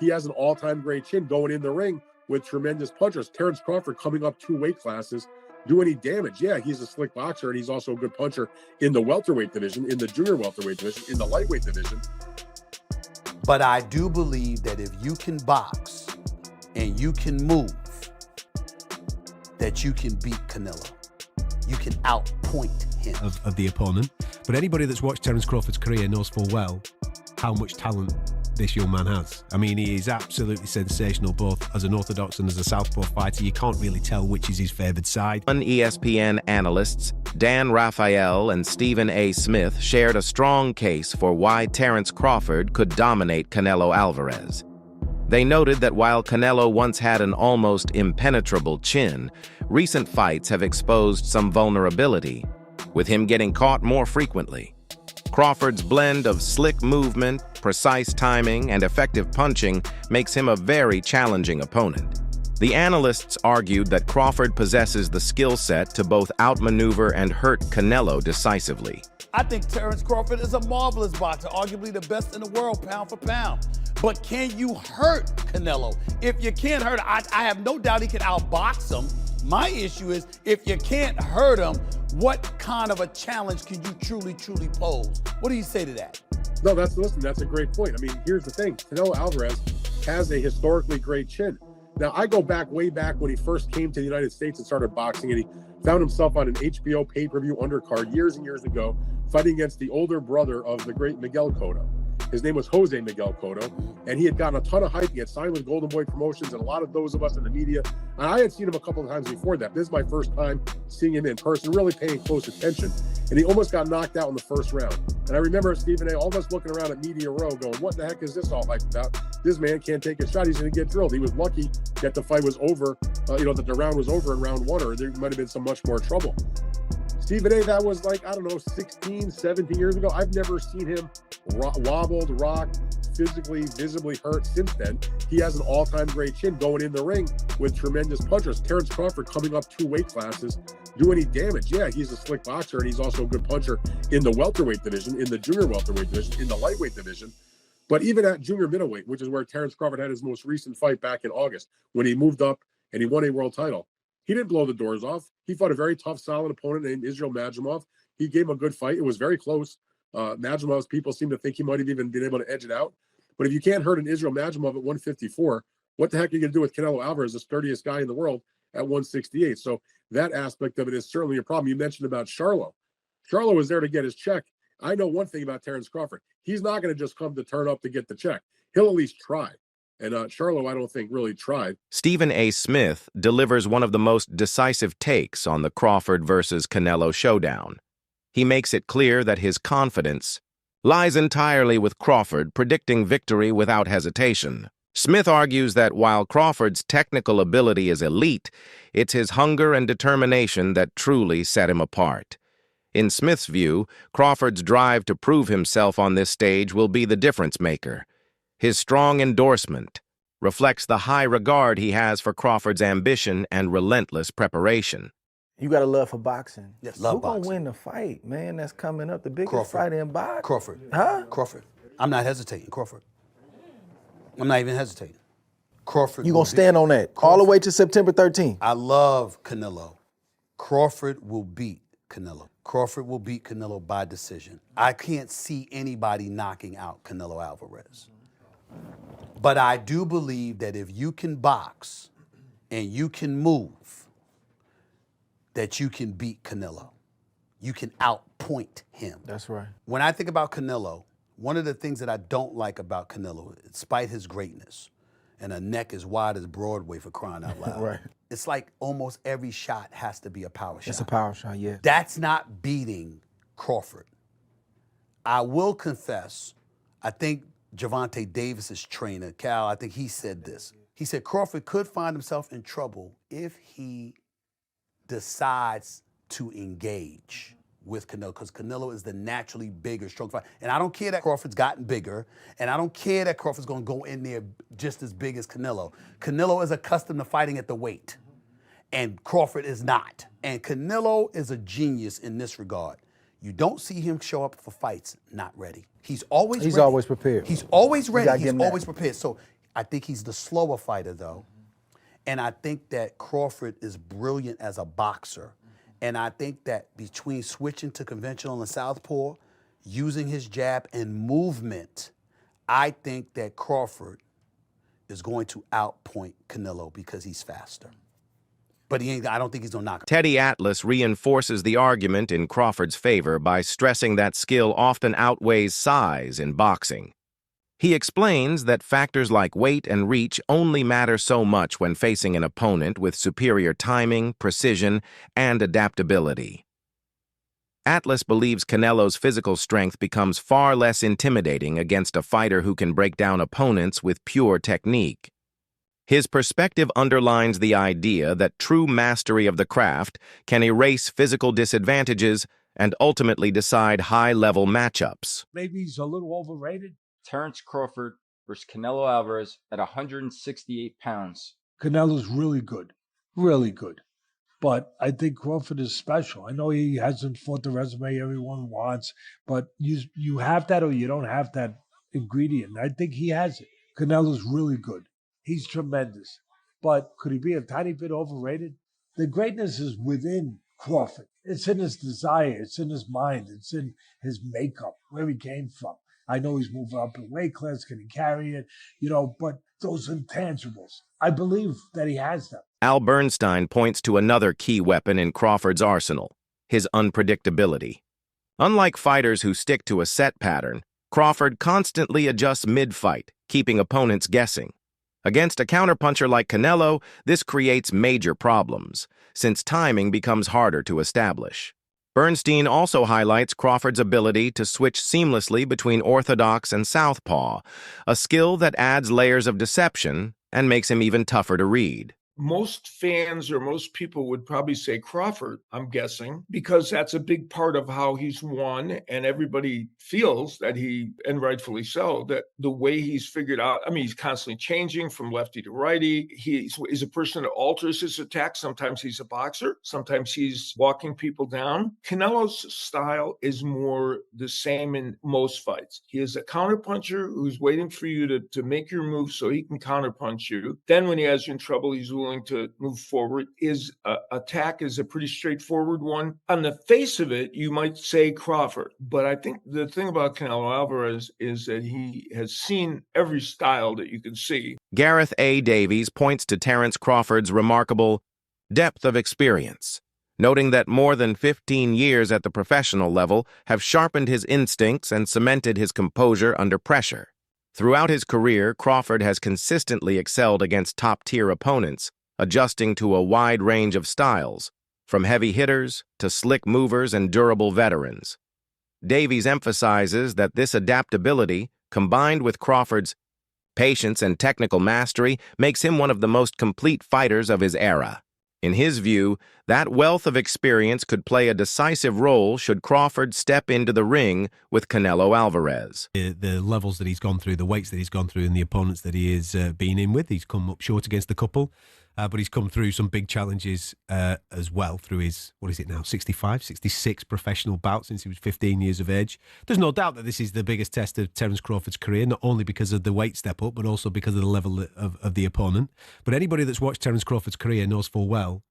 he has an all-time great chin going in the ring with tremendous punchers. Terence Crawford coming up 2 weight classes, do any damage. Yeah, he's a slick boxer, and he's also a good puncher in the welterweight division, in the junior welterweight division, in the lightweight division. But I do believe that if you can box and you can move, that you can beat Canelo. You can outpoint him. Of the opponent. But anybody that's watched Terence Crawford's career knows full well how much talent this young man has. I mean, he is absolutely sensational, both as an orthodox and as a southpaw fighter. You can't really tell which is his favoured side. ESPN analysts Dan Raphael and Stephen A. Smith shared a strong case for why Terence Crawford could dominate Canelo Alvarez. They noted that while Canelo once had an almost impenetrable chin, recent fights have exposed some vulnerability, with him getting caught more frequently. Crawford's blend of slick movement, precise timing, and effective punching makes him a very challenging opponent. The analysts argued that Crawford possesses the skill set to both outmaneuver and hurt Canelo decisively. I think Terence Crawford is a marvelous boxer, arguably the best in the world, pound for pound. But can you hurt Canelo? If you can't hurt him, I have no doubt he can outbox him. My issue is, if you can't hurt him, what kind of a challenge can you truly pose? What do you say to that? No, that's a great point. I mean, here's the thing. Canelo Alvarez has a historically great chin. Now, I go way back when he first came to the United States and started boxing, and he found himself on an HBO pay-per-view undercard years and years ago, fighting against the older brother of the great Miguel Cotto. His name was Jose Miguel Cotto, and he had gotten a ton of hype. He had signed with Golden Boy Promotions, and a lot of those of us in the media. And I had seen him a couple of times before that. This is my first time seeing him in person, really paying close attention. And he almost got knocked out in the first round. And I remember Stephen A., all of us looking around at Media Row going, what the heck is this all hyped about? This man can't take a shot. He's going to get drilled. He was lucky that the fight was over, that the round was over in round 1, or there might have been some much more trouble. Stephen A., that was 16, 17 years ago. I've never seen him wobbled, rocked, physically, visibly hurt since then. He has an all-time great chin going in the ring with tremendous punchers. Terence Crawford coming up 2 weight classes, do any damage. Yeah, he's a slick boxer, and he's also a good puncher in the welterweight division, in the junior welterweight division, in the lightweight division. But even at junior middleweight, which is where Terence Crawford had his most recent fight back in August, when he moved up and he won a world title, he didn't blow the doors off. He fought a very tough, solid opponent named Israel Madrimov. He gave him a good fight. It was very close. Madrimov's people seem to think he might have even been able to edge it out. But if you can't hurt an Israel Madrimov at 154, what the heck are you going to do with Canelo Alvarez, the sturdiest guy in the world, at 168? So that aspect of it is certainly a problem. You mentioned about Charlo. Charlo was there to get his check. I know one thing about Terence Crawford. He's not going to just come to turn up to get the check. He'll at least try. And Charlo, I don't think, really tried. Stephen A. Smith delivers one of the most decisive takes on the Crawford versus Canelo showdown. He makes it clear that his confidence lies entirely with Crawford predicting victory without hesitation. Smith argues that while Crawford's technical ability is elite, it's his hunger and determination that truly set him apart. In Smith's view, Crawford's drive to prove himself on this stage will be the difference maker. His strong endorsement reflects the high regard he has for Crawford's ambition and relentless preparation. You got a love for boxing. Yes, Who love gonna boxing. win the fight, man? That's coming up, the biggest Crawford. fight in boxing. Crawford. Huh? Crawford. I'm not hesitating, Crawford. I'm not even hesitating. Crawford. You gonna stand on that all the way to September 13th? I love Canelo. Crawford will beat Canelo. Crawford will beat Canelo by decision. I can't see anybody knocking out Canelo Alvarez. But I do believe that if you can box and you can move, that you can beat Canelo. You can outpoint him. That's right. When I think about Canelo, one of the things that I don't like about Canelo, despite his greatness, and a neck as wide as Broadway for crying out loud, Right. it's like almost every shot has to be a power shot. It's a power shot, yeah. That's not beating Crawford. I will confess, I think Gervonta Davis's trainer, Cal, I think he said this. He said Crawford could find himself in trouble if he decides to engage with Canelo, because Canelo is the naturally bigger, strong fighter. And I don't care that Crawford's gotten bigger, and I don't care that Crawford's gonna go in there just as big as Canelo. Canelo is accustomed to fighting at the weight, and Crawford is not. And Canelo is a genius in this regard. You don't see him show up for fights not ready. He's always ready. He's always prepared. He's always You ready. gotta give He's him that. always prepared. So I think he's the slower fighter, though. And I think that Crawford is brilliant as a boxer. And I think that between switching to conventional and southpaw, using his jab and movement, I think that Crawford is going to outpoint Canelo because he's faster. But I don't think he's going to knock him. Teddy Atlas reinforces the argument in Crawford's favor by stressing that skill often outweighs size in boxing. He explains that factors like weight and reach only matter so much when facing an opponent with superior timing, precision, and adaptability. Atlas believes Canelo's physical strength becomes far less intimidating against a fighter who can break down opponents with pure technique. His perspective underlines the idea that true mastery of the craft can erase physical disadvantages and ultimately decide high-level matchups. Maybe he's a little overrated. Terence Crawford versus Canelo Alvarez at 168 pounds. Canelo's really good. Really good. But I think Crawford is special. I know he hasn't fought the resume everyone wants, but you have that or you don't have that ingredient. I think he has it. Canelo's really good. He's tremendous. But could he be a tiny bit overrated? The greatness is within Crawford. It's in his desire. It's in his mind. It's in his makeup, where he came from. I know he's moving up in weight class. Can he carry it? But those intangibles, I believe that he has them. Al Bernstein points to another key weapon in Crawford's arsenal, his unpredictability. Unlike fighters who stick to a set pattern, Crawford constantly adjusts mid-fight, keeping opponents guessing. Against a counterpuncher like Canelo, this creates major problems, since timing becomes harder to establish. Bernstein also highlights Crawford's ability to switch seamlessly between orthodox and southpaw, a skill that adds layers of deception and makes him even tougher to read. Most fans or most people would probably say Crawford, I'm guessing, because that's a big part of how he's won, and everybody feels that and rightfully so, that the way he's figured out, he's constantly changing from lefty to righty. He's a person that alters his attack. Sometimes he's a boxer. Sometimes he's walking people down. Canelo's style is more the same in most fights. He is a counterpuncher who's waiting for you to make your move so he can counterpunch you. Then when he has you in trouble, he's willing to move forward. His attack is a pretty straightforward one. On the face of it, you might say Crawford, but I think the thing about Canelo Alvarez is that he has seen every style that you can see. Gareth A. Davies points to Terence Crawford's remarkable depth of experience, noting that more than 15 years at the professional level have sharpened his instincts and cemented his composure under pressure. Throughout his career, Crawford has consistently excelled against top-tier opponents, adjusting to a wide range of styles, from heavy hitters to slick movers and durable veterans. Davies emphasizes that this adaptability, combined with Crawford's patience and technical mastery, makes him one of the most complete fighters of his era. In his view, that wealth of experience could play a decisive role should Crawford step into the ring with Canelo Alvarez. The levels that he's gone through, the weights that he's gone through, and the opponents that he has been in with, he's come up short against a couple, but he's come through some big challenges as well through his, 65, 66 professional bouts since he was 15 years of age. There's no doubt that this is the biggest test of Terence Crawford's career, not only because of the weight step up, but also because of the level of the opponent. But anybody that's watched Terence Crawford's career knows full well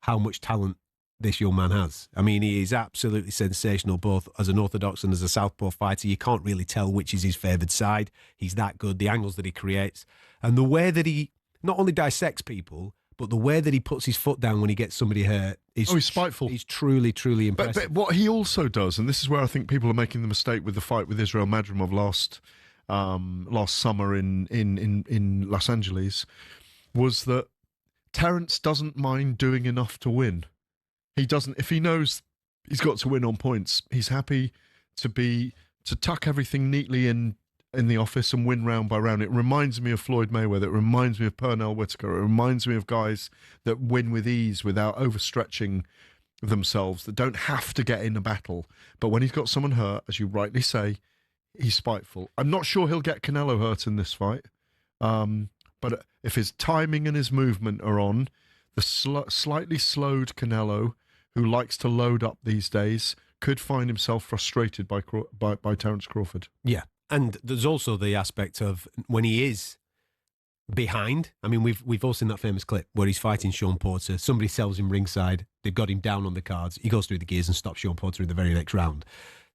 how much talent this young man has. He is absolutely sensational, both as an orthodox and as a southpaw fighter. You can't really tell which is his favoured side. He's that good, the angles that he creates, and the way that he not only dissects people, but the way that he puts his foot down when he gets somebody hurt is he's spiteful. He's truly, truly impressive. But what he also does, and this is where I think people are making the mistake with the fight with Israel Madrimov last summer in Los Angeles, was that Terence doesn't mind doing enough to win. He doesn't, if he knows he's got to win on points, he's happy to tuck everything neatly in the office and win round by round. It reminds me of Floyd Mayweather. It reminds me of Pernell Whitaker. It reminds me of guys that win with ease without overstretching themselves, that don't have to get in a battle. But when he's got someone hurt, as you rightly say, he's spiteful. I'm not sure he'll get Canelo hurt in this fight. But if his timing and his movement are on, the slightly slowed Canelo, who likes to load up these days, could find himself frustrated by Terence Crawford. Yeah, and there's also the aspect of when he is behind. I mean, we've all seen that famous clip where he's fighting Sean Porter. Somebody sells him ringside. They've got him down on the cards. He goes through the gears and stops Sean Porter in the very next round.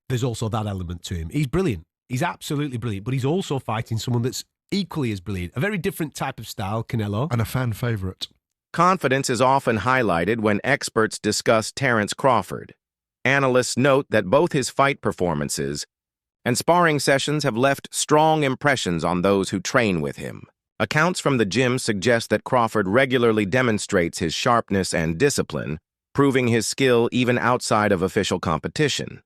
There's also that element to him. He's brilliant. He's absolutely brilliant. But he's also fighting someone that's equally as brilliant. A very different type of style, Canelo. And a fan favourite. Confidence is often highlighted when experts discuss Terence Crawford. Analysts note that both his fight performances and sparring sessions have left strong impressions on those who train with him. Accounts from the gym suggest that Crawford regularly demonstrates his sharpness and discipline, proving his skill even outside of official competition.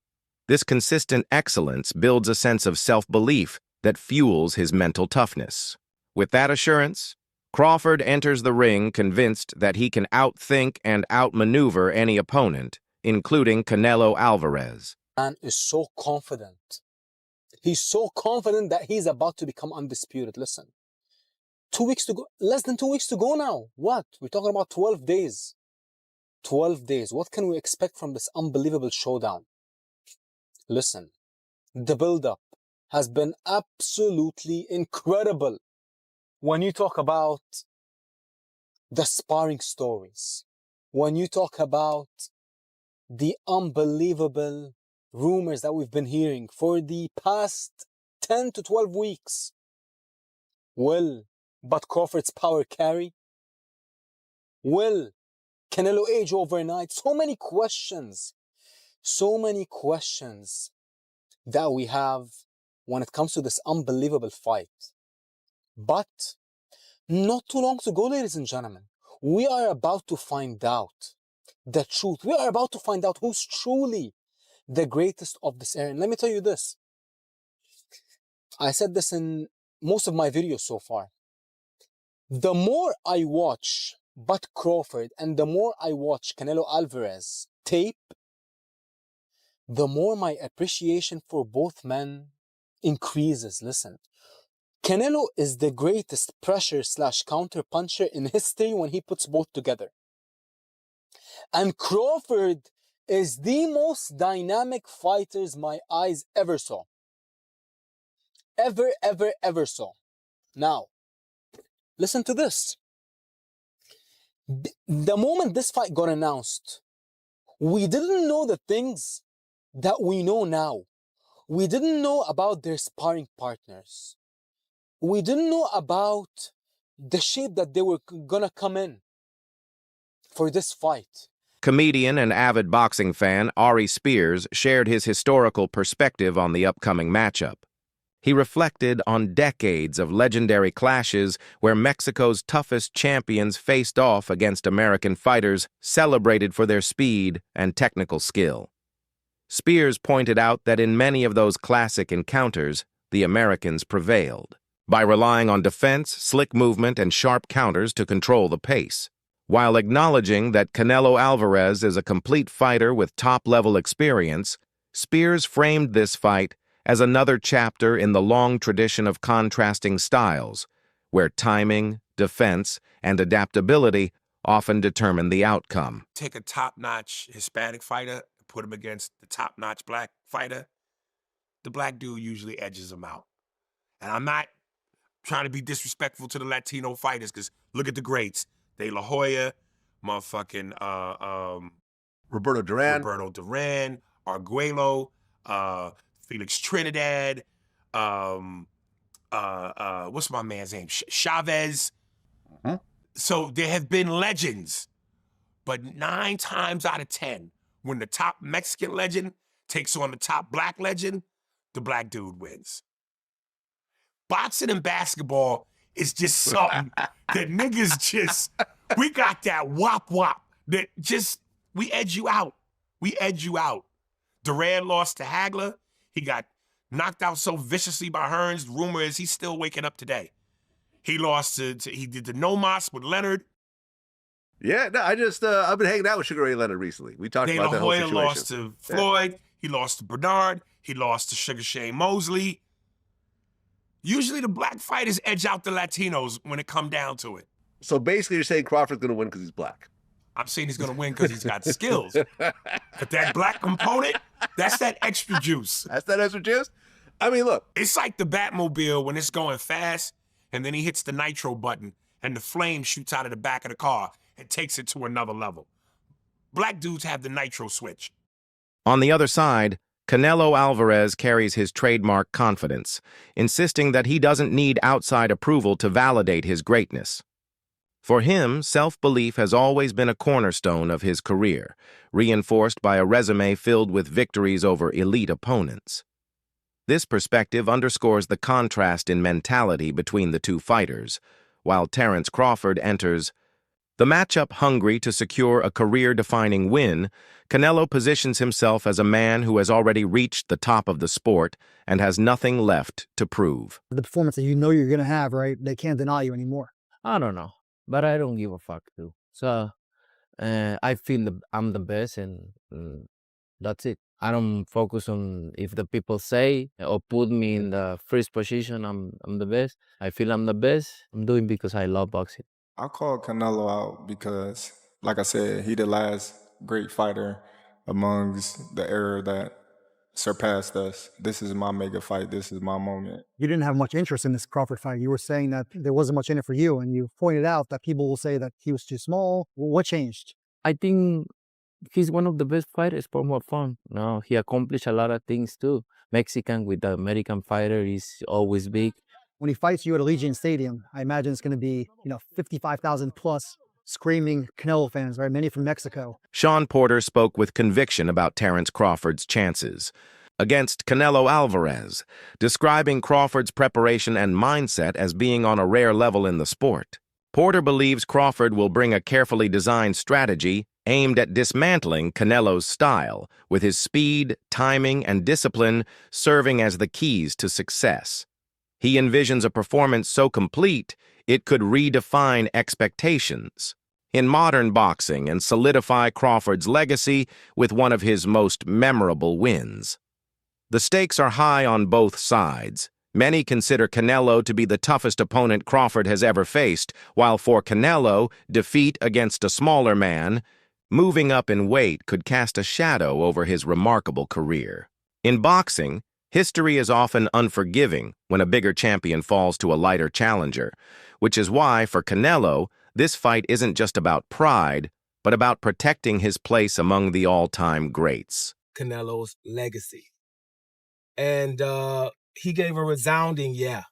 This consistent excellence builds a sense of self-belief that fuels his mental toughness. With that assurance, Crawford enters the ring convinced that he can outthink and outmaneuver any opponent, including Canelo Alvarez. Man is so confident. He's so confident that he's about to become undisputed. Listen, 2 weeks to go, less than 2 weeks to go now. What? We're talking about 12 days. 12 days. What can we expect from this unbelievable showdown? Listen, the build-up has been absolutely incredible. When you talk about the sparring stories, when you talk about the unbelievable rumors that we've been hearing for the past 10 to 12 weeks, will but Crawford's power carry? Will Canelo age overnight? So many questions that we have when it comes to this unbelievable fight. But not too long to go, ladies and gentlemen. We are about to find out the truth. We are about to find out who's truly the greatest of this era. And let me tell you this. I said this in most of my videos so far. The more I watch Bud Crawford and the more I watch Canelo Alvarez tape, the more my appreciation for both men increases. Listen, Canelo is the greatest pressure/counter puncher in history when he puts both together. And Crawford is the most dynamic fighters my eyes ever saw. Ever saw. Now, listen to this. The moment this fight got announced, we didn't know the things that we know now. We didn't know about their sparring partners. We didn't know about the shape that they were gonna come in for this fight. Comedian and avid boxing fan Ari Spears shared his historical perspective on the upcoming matchup. He reflected on decades of legendary clashes where Mexico's toughest champions faced off against American fighters celebrated for their speed and technical skill. Spears pointed out that in many of those classic encounters, the Americans prevailed by relying on defense, slick movement, and sharp counters to control the pace. While acknowledging that Canelo Alvarez is a complete fighter with top-level experience, Spears framed this fight as another chapter in the long tradition of contrasting styles, where timing, defense, and adaptability often determine the outcome. Take a top-notch Hispanic fighter, put him against the top-notch black fighter, the black dude usually edges him out. And I'm not trying to be disrespectful to the Latino fighters, because look at the greats. De La Hoya, motherfucking Roberto Duran, Arguello, Felix Trinidad, what's my man's name? Chavez. Mm-hmm. So there have been legends, but 9 times out of 10, when the top Mexican legend takes on the top black legend, the black dude wins. Boxing and basketball is just something that niggas just, we got that wop that just, we edge you out. Duran lost to Hagler. He got knocked out so viciously by Hearns. The rumor is he's still waking up today. He lost he did the no-mas with Leonard. Yeah, no, I've been hanging out with Sugar Ray Leonard recently. We talked about that whole situation. De La Hoya lost to Floyd. Yeah. He lost to Bernard. He lost to Sugar Shane Mosley. Usually the black fighters edge out the Latinos when it come down to it. So basically you're saying Crawford's going to win because he's black. I'm saying he's going to win because he's got skills. But that black component, that's that extra juice. That's that extra juice? I mean, look. It's like the Batmobile when it's going fast and then he hits the nitro button, and the flame shoots out of the back of the car and takes it to another level. Black dudes have the nitro switch. On the other side, Canelo Alvarez carries his trademark confidence, insisting that he doesn't need outside approval to validate his greatness. For him, self-belief has always been a cornerstone of his career, reinforced by a resume filled with victories over elite opponents. This perspective underscores the contrast in mentality between the two fighters, while Terence Crawford enters the matchup hungry to secure a career-defining win. Canelo positions himself as a man who has already reached the top of the sport and has nothing left to prove. The performance that you know you're going to have, right? They can't deny you anymore. I don't know, but I don't give a fuck too. So I feel I'm the best, and that's it. I don't focus on if the people say or put me in the first position, I'm the best. I feel I'm the best. I'm doing because I love boxing. I called Canelo out because, like I said, he the last great fighter amongst the era that surpassed us. This is my mega fight. This is my moment. You didn't have much interest in this Crawford fight. You were saying that there wasn't much in it for you, and you pointed out that people will say that he was too small. What changed? I think he's one of the best fighters for more fun. No, he accomplished a lot of things too. Mexican with the American fighter is always big. When he fights you at Allegiant Stadium, I imagine it's going to be, 55,000 plus screaming Canelo fans, right? Many from Mexico. Sean Porter spoke with conviction about Terence Crawford's chances against Canelo Alvarez, describing Crawford's preparation and mindset as being on a rare level in the sport. Porter believes Crawford will bring a carefully designed strategy aimed at dismantling Canelo's style, with his speed, timing, and discipline serving as the keys to success. He envisions a performance so complete, it could redefine expectations in modern boxing and solidify Crawford's legacy with one of his most memorable wins. The stakes are high on both sides. Many consider Canelo to be the toughest opponent Crawford has ever faced, while for Canelo, defeat against a smaller man, moving up in weight could cast a shadow over his remarkable career. In boxing, history is often unforgiving when a bigger champion falls to a lighter challenger, which is why, for Canelo, this fight isn't just about pride, but about protecting his place among the all-time greats. Canelo's legacy. And he gave a resounding yeah.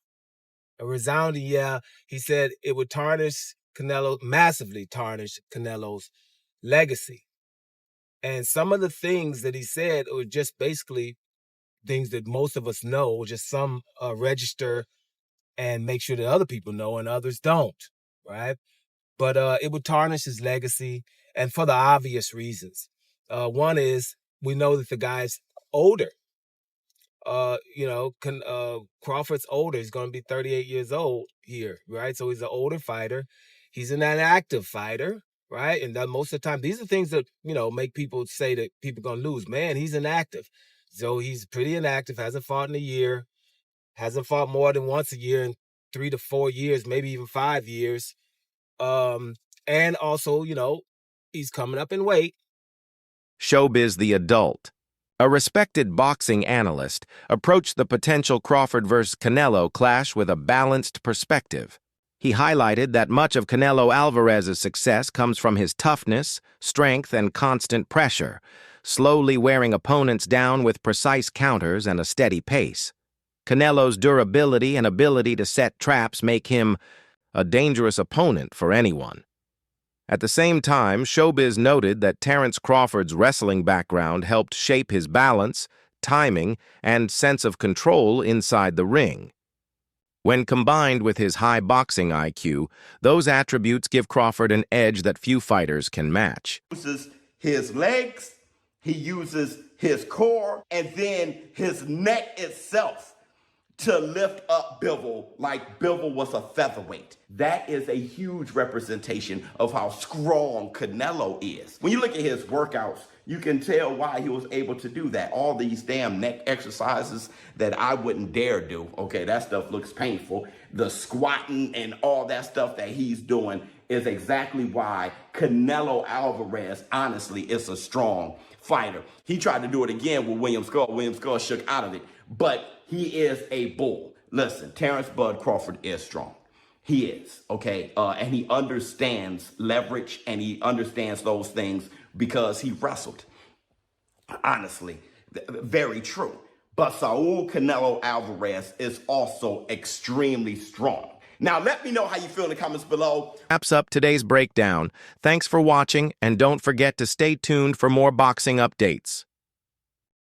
A resounding yeah. He said it would massively tarnish Canelo's legacy. And some of the things that he said were just basically things that most of us know, just some register and make sure that other people know and others don't, right? But it would tarnish his legacy, and for the obvious reasons. One is we know that the guy's older. Crawford's older. He's going to be 38 years old here, right? So he's an older fighter. He's an inactive fighter, right? And that most of the time, these are things that, make people say that people are going to lose. Man, he's inactive. So he's pretty inactive, hasn't fought in a year, hasn't fought more than once a year in 3 to 4 years, maybe even 5 years. And also, he's coming up in weight. Showbiz the Adult, a respected boxing analyst, approached the potential Crawford vs. Canelo clash with a balanced perspective. He highlighted that much of Canelo Alvarez's success comes from his toughness, strength, and constant pressure, slowly wearing opponents down with precise counters and a steady pace. Canelo's durability and ability to set traps make him a dangerous opponent for anyone. At the same time, Showbiz noted that Terence Crawford's wrestling background helped shape his balance, timing, and sense of control inside the ring. When combined with his high boxing IQ, those attributes give Crawford an edge that few fighters can match. He uses his legs, he uses his core, and then his neck itself to lift up Bivol like Bivol was a featherweight. That is a huge representation of how strong Canelo is. When you look at his workouts, you can tell why he was able to do that. All these damn neck exercises that I wouldn't dare do. Okay, that stuff looks painful. The squatting and all that stuff that he's doing is exactly why Canelo Alvarez, honestly, is a strong fighter. He tried to do it again with William Skull. William Skull shook out of it, but he is a bull. Listen, Terence Bud Crawford is strong. He is, okay? And he understands leverage and he understands those things because he wrestled. Honestly, very true. But Saul Canelo Alvarez is also extremely strong. Now, let me know how you feel in the comments below. Wraps up today's breakdown. Thanks for watching, and don't forget to stay tuned for more boxing updates.